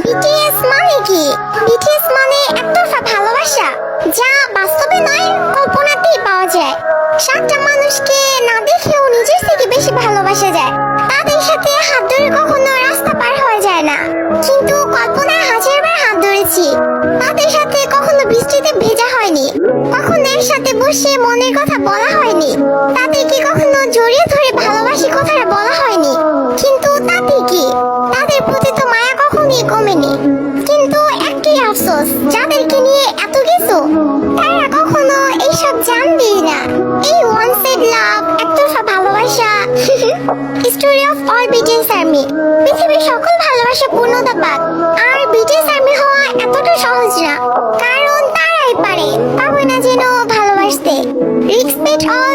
BTS মানে কি? BTS মানে একতরফা ভালোবাসা, যা বাস্তবে নয় কল্পনাতেই পাওয়া যায়। সাতটা মানুষকে না দেখেও নিজের থেকে বেশি ভালোবাসা যায়। তাদের সাথে হাত ধরে কখনো রাস্তা পার হওয়া যায় না, কিন্তু কল্পনায় হাজারবার হাত ধরেছি। তাদের সাথে কখনো বৃষ্টিতে ভেজা হয়নি, কখনো একসাথে বসে মনের কথা বলা হয়নি, তাদেরকে কখনো জড়িয়ে ধরে ভালোবাসি কথাটা বলা হয়নি। কিন্তু তাতে কি, তাদের প্রতি তো মায়া কখনোই কমেনি। কিন্তু একটাই আফসোস, যাদেরকে নিয়ে এত কিছু, তারা কখনো এইসব জানবেই না। এই ওয়ান সাইড লাভ, একতরফা ভালোবাসা, story of all BTS army. পৃথিবীর সকল ভালোবাসা পূর্ণতা পাক, আর বিটিএস আর্মি হওয়া এতটা সহজ না, কারণ তারাই পারে, পাবে না যেন ভালোবাসতে। Respect all